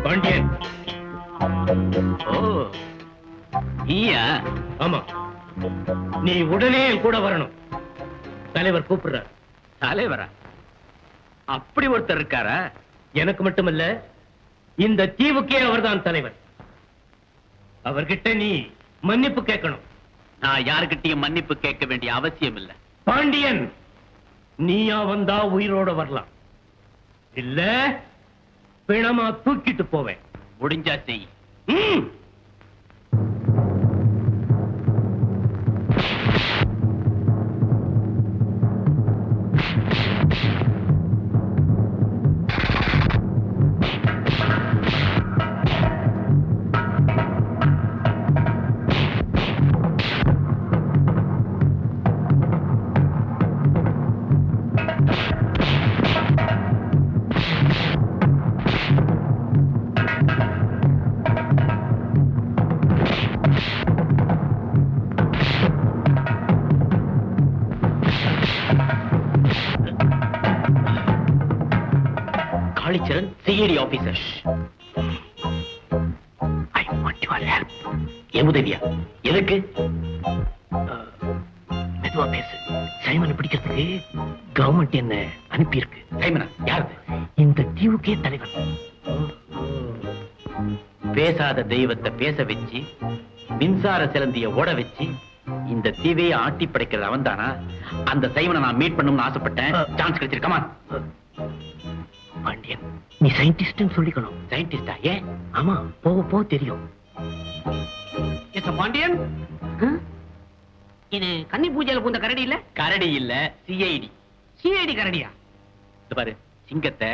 பாண்டியன். ஓ நீயா? ஆமா, நீ உடனே என் கூட வரணும். தலைவர் கூப்பிடுறார். தலைவரா? அப்படி ஒருத்தர் இருக்காரா? எனக்கு மட்டுமல்ல, இந்த தீவுக்கே அவர்தான் தலைவர். அவர்கிட்ட நீ மன்னிப்பு கேட்கணும். நான் யாருக்கிட்டையும் மன்னிப்பு கேட்க வேண்டிய அவசியம் இல்லை. பாண்டியன், நீயா வந்தா உயிரோட வரலாம், இல்ல பிணமா தூக்கிட்டு போவேன். முடிஞ்சா செய். ம். Kalicharan CID officer. I want your help. என் உதவியா? எதுக்கு? மெதுவா பேசு. சைமனை பிடிக்கிறதுக்கு கவர்மெண்ட் என்ன அனுப்பி இருக்கு. சைமனா யாரு? இந்த தீவுக்கே தலைவர். பேசாத தெய்வத்தை பேச வச்சு, மின்சார சிலந்திய ஓட வச்சு இந்த தீவையை ஆட்டி படைக்கிறது அவன் தானா? அந்த சைமனை நான் மீட் பண்ணணும்னு ஆசைப்பட்டேன். சான்ஸ் கிடைச்சிருக்கமா? பாண்டியன், நீ சயின்டிஸ்ட் சொல்லிக்கணும். சயின்டிஸ்டா? ஏன்? ஆமா, போக போக தெரியும். பாண்டியன், இது கன்னி பூஜையில பூந்த கரடி இல்ல? கரடி இல்ல, சிஐடி. சிஐடி கரடியா? இது பாரு, சிங்கத்தை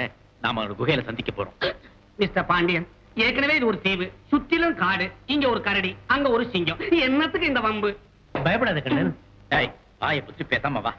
நாம ஒரு குகையில சந்திக்க போறோம். மிஸ்டர் பாண்டியன், ஏற்கனவே இது ஒரு தீவு, சுத்திலும் காடு. இங்க ஒரு கரடி, அங்க ஒரு சிங்கம். என்னத்துக்கு இந்த வம்பு? பயப்படாத கண்ணன். டேய், வாயை புத்தி பேசாம வா.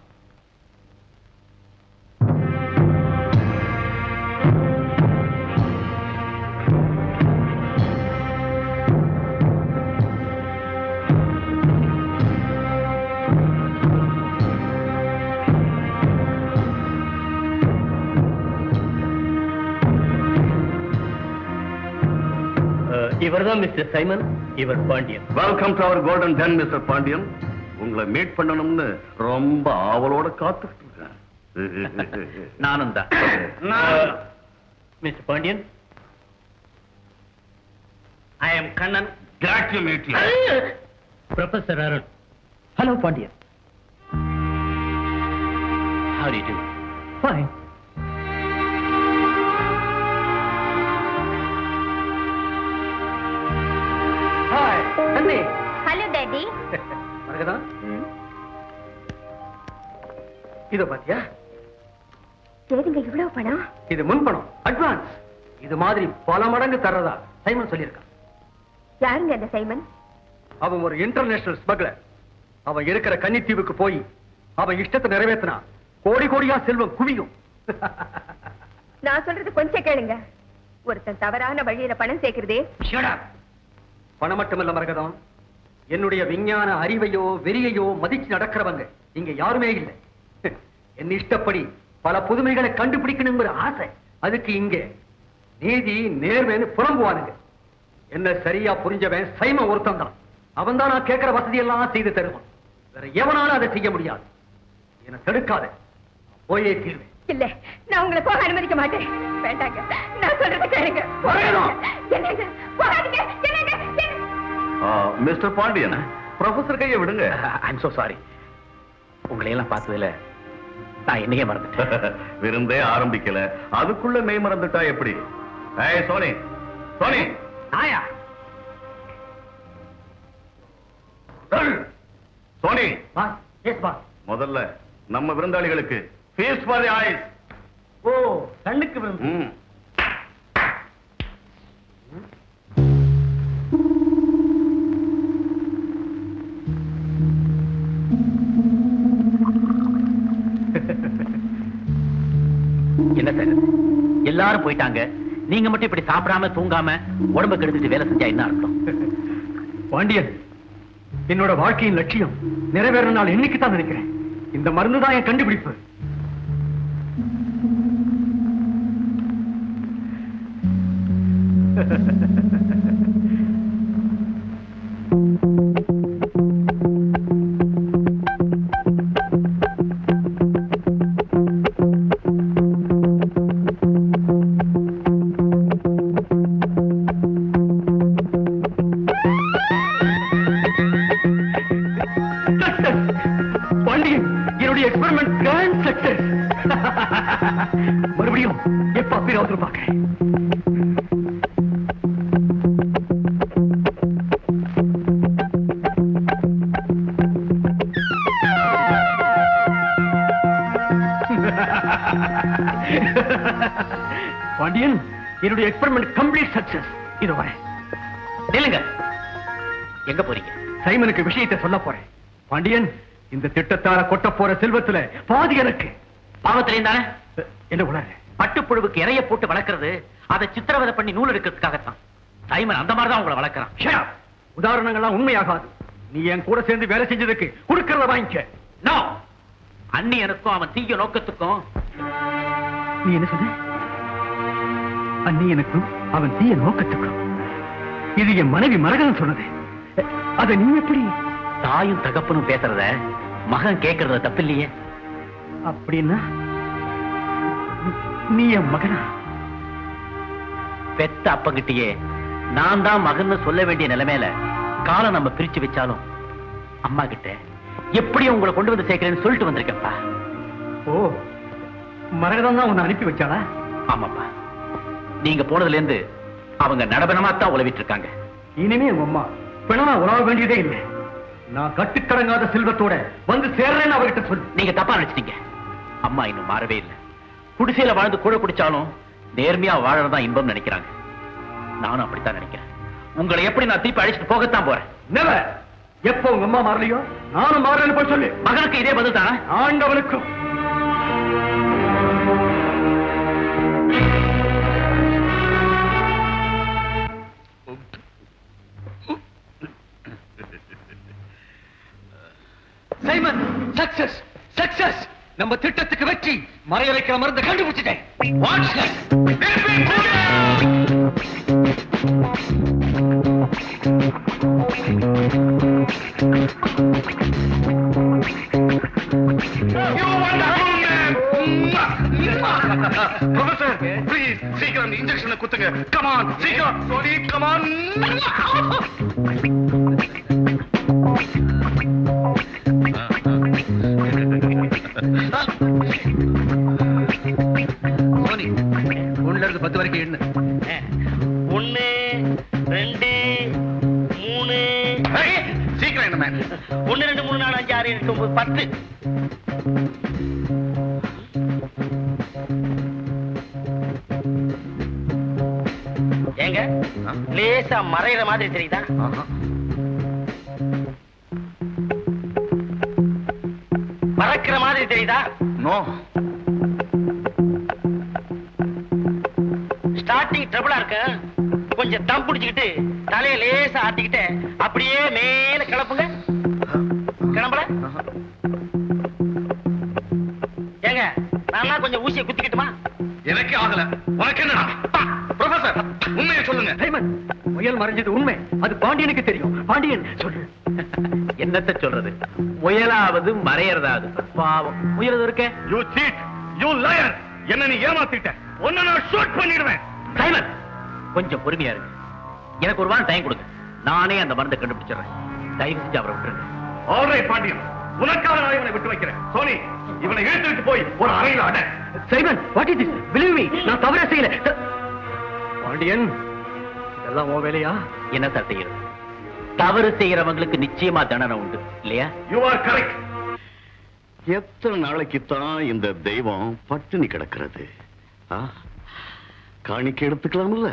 இவர்தான் மிஸ்டர் சைமன், இவர் Pandian. Welcome to our golden ten mister Pandian. உங்களை மீட் பண்ணணும்னு ரொம்ப ஆவலோட காத்துக்கிட்டு இருக்கேன். நானும் தான். Mister Pandian, I am Kannan. Glad to meet you. Professor Arun. Hello Pandian. How do you do? Fine. Hi கண்ணே. Hello daddy. மரகதா, இத பாத்தியா? ஏதுங்க இவ்வளவு பணம்? இது முன் பணம், அட்வான்ஸ். இது மாதிரி பல மடங்கு தர்றதா சைமன் சொல்லியிருக்கான். யாருங்க அந்த சைமன்? அவன் ஒரு இன்டர்நேஷனல் ஸ்மக்லர். அவன் இருக்கிற கன்னித்தீவுக்கு போய் அவன் இஷ்டத்தை நிறைவேற்றினா கோடி கோடியா செல்வம் குவியும். நான் சொல்றது கொஞ்சம் கேளுங்க. ஒருத்தன் தவறான வழியில பணம் சேர்க்கிறதே. பணம் மட்டுமல்ல மரகதம், என்னுடைய விஞ்ஞான அறிவையோ வெறியையோ மதிச்சு நடக்கிறவங்க இங்க யாருமே இல்லை. என் இஷ்டப்படி பல புதுமைகளை கண்டுபிடிக்கணுங்கிற ஆசை. அதுக்கு இங்க நீதி நேர்மைன்னு புறம்புவானுங்க. என்ன சரியா புரிஞ்சவன் சைமன் ஒருத்தன் தான். அவன் தான் நான் கேட்கிற வசதியெல்லாம் செய்து தருவான். வேற எவனாலும் அதை செய்ய முடியாது. என்னை தடுக்காத, போயே தீர்வேன். இல்ல, நான் உங்களை போக அனுமதிக்க மாட்டேன். வேண்டாங்க, நான் சொல்றத கேளுங்க. என்னங்க, போகாதீங்க. என்னங்க, மிஸ்டர் பாண்டியன், ப்ரொஃபசர் கையை விடுங்க. I'm so sorry. உங்களை எல்லாம் பார்த்ததுல நான் என்னையே மறந்துட்டேன். விருந்தே ஆரம்பிக்கல, அதுக்குள்ள மெய் மறந்துட்டா எப்படி? ஏய் சோனி, சோனி. ஆயா சோனி, பாஸ். Yes boss. முதல்ல நம்ம விருந்தாளிகளுக்கு ஃபீஸ்ட் ஃபார் தி ஐஸ். ஓ, கண்ணுக்கு விருந்து. என்ன சார், எல்லாரும் போயிட்டாங்க, நீங்க மட்டும் இப்படி சாப்பிடாம தூங்காம உடம்பு கெடுத்துட்டு வேலை செஞ்சா என்ன அர்த்தம்? பாண்டியன், என்னோட வாழ்க்கையின் லட்சியம் நிறைவேற நாள் இன்னைக்கு தான் நினைக்கிறேன். இந்த மருந்து தான் என் கண்டுபிடிப்பு. பாண்டியன், என்னுடைய எக்ஸ்பெரிமெண்ட் கிராண்ட் சக்சஸ். மறுபடியும் எப்ப அப்பீராவது பார்க்கிறேன். பாண்டியன், என்னுடைய எக்ஸ்பெரிமெண்ட் கம்ப்ளீட் சக்சஸ். இது வரேன். நில்லுங்க. எங்க போறீங்க? சைமனுக்கு விஷயத்தை சொல்ல போறேன். பாண்டியன், இந்த திட்டத்தால கொட்ட போற செல்வத்துல பாதி எனக்கு. பாவத்திலையும் தானே? என்ன உணர்ற? பட்டுப்புழுவுக்கு இறைய போட்டு வளர்க்கறது அதை சித்திரவதை பண்ணி நூல் எடுக்கிறதுக்காகத்தான். சைமன் அந்த மாதிரி தான் உங்களை வளர்க்கறான். Shut up. உதாரணங்கள்லாம் உண்மையாகாது. நீ என் கூட சேர்ந்து வேலை செஞ்சதுக்கு கொடுக்கறத வாங்கிக்க. நோ. அந்நியனுக்கும் அவன் தீய நோக்கத்துக்கும். நீ என்ன சொன்ன? அந்நியனுக்கும் அவன் தீய நோக்கத்துக்கும். இது என் மனைவி மரகதம் சொன்னது. அத நீ எப்படி? தாயும் தகப்பனும் பேசுறத மகன் கேட்கறத தப்பில்லையே. அப்படின்னா நீ என் மகனா? பெத்த அப்பங்கிட்டயே நான் தான் மகன்னு சொல்ல வேண்டிய நிலைமையில காலம் நம்ம பிரிச்சு வச்சாலும் அம்மா கிட்ட எப்படி உங்களை கொண்டு வந்து சேர்க்கிறேன்னு சொல்லிட்டு வந்திருக்கப்பா. ஓ, மரகதம் தான் உன்னை அனுப்பி வச்சாளா? ஆமாப்பா. நீங்க போனதுல இருந்து அவங்க நடபனமா தான் உழவிட்டு இருக்காங்க. இனிமே உங்க அம்மா பிணமா உழவ வேண்டியதே இல்லை. நான் கட்டுக்கடங்காத செல்வத்தோட வந்து சேர்றேன்னு அவர்கிட்ட சொல்லு. நீங்க தப்பா நினைச்சிட்டீங்க. அம்மா இன்னும் மாறவே இல்லை. குடிசையில வாழ்ந்து கூட குடிச்சாலும் நேர்மையா வாழறதான் இன்பம் நினைக்கிறாங்க. நானும் அப்படித்தான் நினைக்கிறேன். உங்களை எப்படி நான் திருப்பி அழைச்சிட்டு போகத்தான் போறேன். நெவர். எப்போ உங்க அம்மா மாறலையோ நானும் மாறேன்னு போய் சொல்லு. மகனுக்கு இதே பதில் தானே? ஆண்டவனுக்கும். Simon, success success. நம்ம திட்டத்துக்கு வெற்றி. மறைய வைக்கிற மருந்தை கண்டுபிடிச்சிட்டேன். ப்ரொஃபசர், ப்ளீஸ் சீக்கிரம் இன்ஜெக்ஷனை குத்துங்க. கமான், சீக்கிரம். Sony, come on. சோனி, 1ல இருந்து 10 வரைக்கும் எண்ணு. 1 2 3. சீக்கிரம் என்ன மேன்? 1 2 3 4 5 6 7 8 9 10. ஏங்க, லேசா மறையிற மாதிரி தெரியுதா? பறக்கிற மாதிரி தெரியுதா? நோ. ஸ்டார்டிங் ட்ரபிளா இருக்கு. கொஞ்சம் தம் பிடிச்சுக்கிட்டு தலையை லேசா ஆட்டிக்கிட்டு அப்படியே மேல கிளப்புங்க. கிளம்பல? ஏங்க, நான் கொஞ்சம் ஊசியை குத்திக்கிட்டுமா? எனக்கே ஆகல. உனக்கு என்னடா? ப்ரொஃபசர், உண்மையை சொல்லுங்க. சைமன், முயல் மறைஞ்சது உண்மை. அது பாண்டியனுக்கு தெரியும். பாண்டியன் சொல்லு. என்னத்த சொல்றது? முயலாவது மறையறதாவது. பாவம் முயலது இருக்க. You cheat, you liar. என்ன நீ ஏமாத்திட்ட. உன்னை நான் ஷூட் பண்ணிடுவேன். சைமன், கொஞ்சம் பொறுமையா இருங்க. எனக்கு ஒரு வாரம் டைம் கொடுங்க. நானே அந்த மருந்தை கண்டுபிடிச்சிடுறேன். தயவு செஞ்சு அவரை விட்டுருங்க. ஆல்ரைட் பாண்டியன், உனக்காக நான் இவனை விட்டு வைக்கிறேன். சோனி, இவனை இழுத்துட்டு போய் ஒரு அறையில அட. Simon, what is this? Believe me, நான் தவறே செய்யல. பாண்டியன், இதெல்லாம் உன் வேலையா? என்ன சார் செய்யறது? தவறு செய்யறவங்களுக்கு நிச்சயமா தண்டனை உண்டு இல்லையா? You are correct. எத்தனை நாளைக்கு தான் இந்த தெய்வம் பட்டினி கிடக்கிறது? காணிக்கை எடுத்துக்கலாம்ல?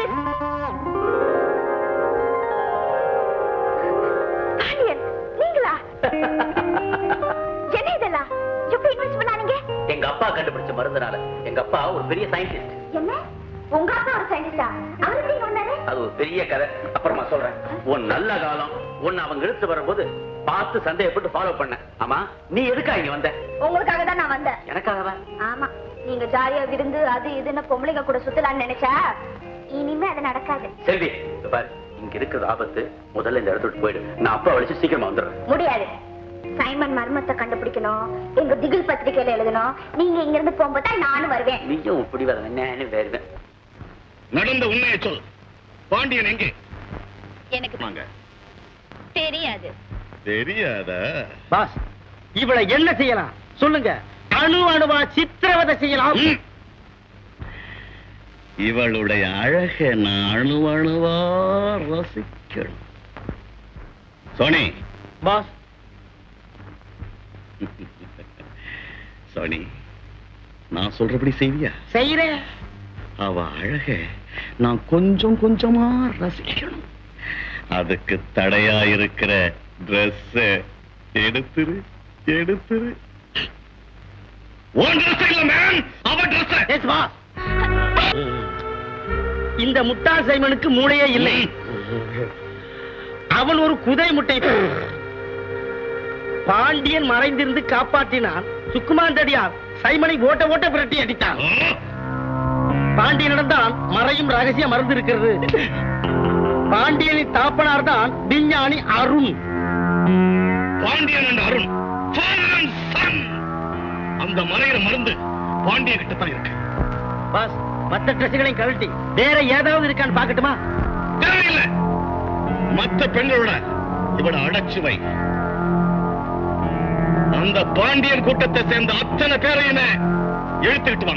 பாண்டியன் பாண்டியன் நீங்களா? என்ன இதெல்லாம் எப்படி இன்வெஸ்ட் பண்ணானீங்க? எங்க அப்பா கண்டுபிடிச்ச மருந்துனால. எங்க அப்பா ஒரு பெரிய சயின்டிஸ்ட். என்ன உங்க அப்பா ஒரு சயின்டிஸ்டா? அவர் எப்படி வந்தாரு? அது ஒரு பெரிய கதை, அப்புறமா சொல்றேன். உன் நல்ல காலம் உன்னை அவங்க இழுத்து வரும்போது பார்த்து சந்தேகப்பட்டு ஃபாலோ பண்ண. ஆமா, நீ எதுக்கா இங்க வந்த? உங்களுக்காக தான் நான் வந்தேன். எனக்காகவா? ஆமா, நீங்க ஜாலியா விருந்து அது இதுன்னு பொம்பளைங்க கூட சுத்தலாம்னு நினைச்சா இனிமே அது நடக்காது. செல்வி, இங்க பாரு, இங்க இருக்கிறது ஆபத்து. முதல்ல இந்த இடத்த விட்டு போயிடு. நான் அப்பா வலிச்சு சீக்கிரமா வந்துடுறேன். முடியாது. சைமன் மர்மத்தை கண்டுபிடிக்கணும், எங்க திகில் பத்திரிகையில எழுதணும். நீங்க இங்க இருந்து போகும்போது தான் நானும் வருவேன். நீயும் இப்படி வர நானும் வருவேன். நடந்த உண்மையை சொல். பாண்டியன் எங்கே? எனக்கு தெரியாது. தெரியாதா? பாஸ், இவளை என்ன செய்யலாம் சொல்லுங்க? அணு அணுவா சித்திரவதை செய்யலாம். இவளுடைய அழக நான் அணு அணுவா ரசிக்கணும். சோனி. பாஸ், சோனி, நான் சொல்றபடி செய்வியா? செய்யறேன். அவ அழக நான் கொஞ்சம் கொஞ்சமா ரசிக்கணும். அதுக்கு தடையா இருக்கிற டிரெஸ் எடுத்துரு எடுத்துரு. உன் ட்ரெஸ் இல்ல மேன், அவ ட்ரெஸ். S pass. இந்த முட்டாள் சைமனுக்கு மூளையே இல்லை. அவன் ஒரு குதிரை முட்டை. பாண்டியன் மறைந்திருந்து காப்பாற்றினான். சுக்குமாந்தடியார் சைமனை ஓட்ட ஓட்ட பிரட்டி அடித்தான். பாண்டியனிடம் தான் மறையும் ரகசியம் மறந்து இருக்கிறது. பாண்டியனின் தாப்பனார் தான் விஞ்ஞானி Arun. Pandian and Arun, father and son. அந்த மறையிற மருந்து பாண்டிய கிட்ட தான் இருக்கு. பாஸ், மற்ற ட்ரெஸ்களையும் கழட்டி வேற ஏதாவது இருக்கான்னு பாக்கட்டுமா? தேவையில்லை. மற்ற பெண்களோட இவனை அடைச்சு வை. அந்த பாண்டியன் கூட்டத்தை சேர்ந்த அத்தனை பேரையுமே இழுத்துக்கிட்டு வாங்க.